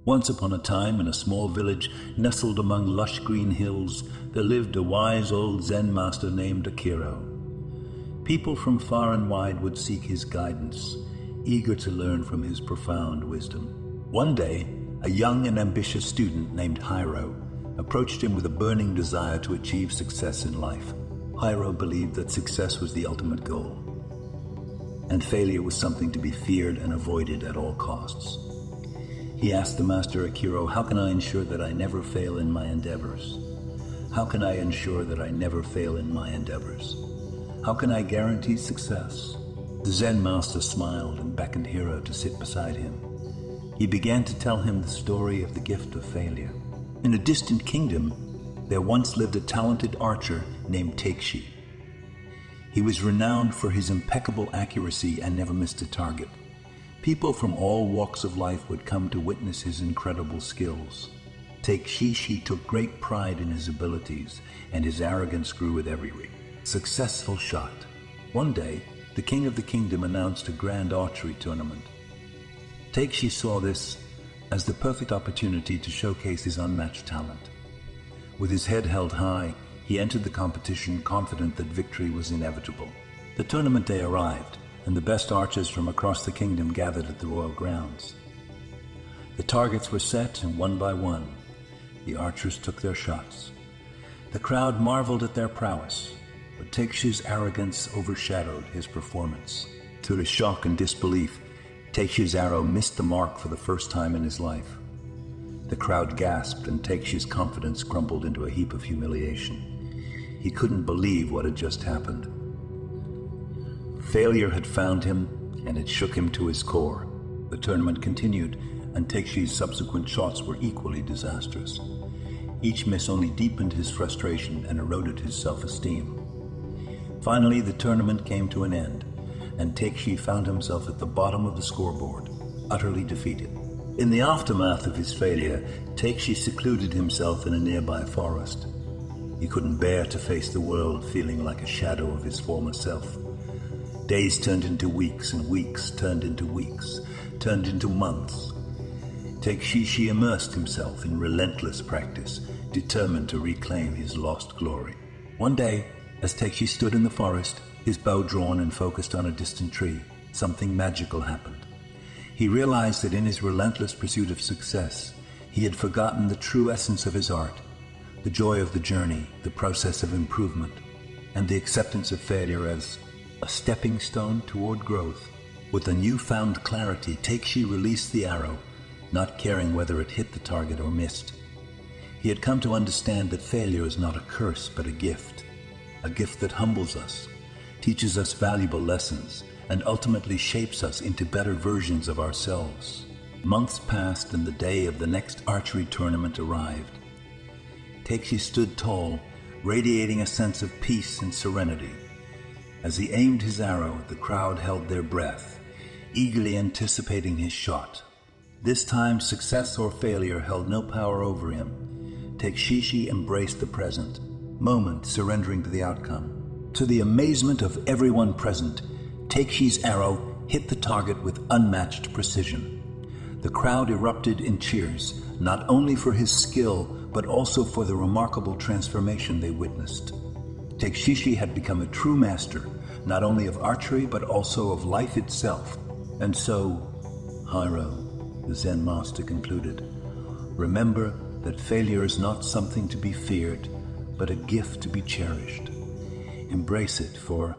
Once upon a time, in a small village nestled among lush green hills, there lived a wise old Zen master named Akiro. People from far and wide would seek his guidance, eager to learn from his profound wisdom. One day, a young and ambitious student named Hiro approached him with a burning desire to achieve success in life. Hiro believed that success was the ultimate goal, and failure was something to be feared and avoided at all costs. He asked the master Akiro, "How can I ensure that I never fail in my endeavors? How can I ensure that I never fail in my endeavors? How can I guarantee success?" The Zen master smiled and beckoned Hiro to sit beside him. He began to tell him the story of the gift of failure. In a distant kingdom, there once lived a talented archer named Takeshi. He was renowned for his impeccable accuracy and never missed a target. People from all walks of life would come to witness his incredible skills. Takeshi took great pride in his abilities, and his arrogance grew with every successful shot. One day, the king of the kingdom announced a grand archery tournament. Takeshi saw this as the perfect opportunity to showcase his unmatched talent. With his head held high, he entered the competition confident that victory was inevitable. The tournament day arrived, and the best archers from across the kingdom gathered at the royal grounds. The targets were set, and one by one, the archers took their shots. The crowd marveled at their prowess, but Takeshi's arrogance overshadowed his performance. To his shock and disbelief, Takeshi's arrow missed the mark for the first time in his life. The crowd gasped, and Takeshi's confidence crumbled into a heap of humiliation. He couldn't believe what had just happened. Failure had found him, and it shook him to his core. The tournament continued, and Takeshi's subsequent shots were equally disastrous. Each miss only deepened his frustration and eroded his self-esteem. Finally, the tournament came to an end, and Takeshi found himself at the bottom of the scoreboard, utterly defeated. In the aftermath of his failure, Takeshi secluded himself in a nearby forest. He couldn't bear to face the world feeling like a shadow of his former self. Days turned into weeks, and weeks turned into weeks, turned into months. Takeshi immersed himself in relentless practice, determined to reclaim his lost glory. One day, as Takeshi stood in the forest, his bow drawn and focused on a distant tree, something magical happened. He realized that in his relentless pursuit of success, he had forgotten the true essence of his art, the joy of the journey, the process of improvement, and the acceptance of failure as a stepping stone toward growth. With a newfound clarity, Takeshi released the arrow, not caring whether it hit the target or missed. He had come to understand that failure is not a curse, but a gift that humbles us, teaches us valuable lessons, and ultimately shapes us into better versions of ourselves. Months passed, and the day of the next archery tournament arrived. Takeshi stood tall, radiating a sense of peace and serenity. As he aimed his arrow, the crowd held their breath, eagerly anticipating his shot. This time, success or failure held no power over him. Takeshi embraced the present moment, surrendering to the outcome. To the amazement of everyone present, Takeshi's arrow hit the target with unmatched precision. The crowd erupted in cheers, not only for his skill, but also for the remarkable transformation they witnessed. Takeshi had become a true master, not only of archery, but also of life itself. And so, Hiro, the Zen master, concluded, "Remember that failure is not something to be feared, but a gift to be cherished. Embrace it, for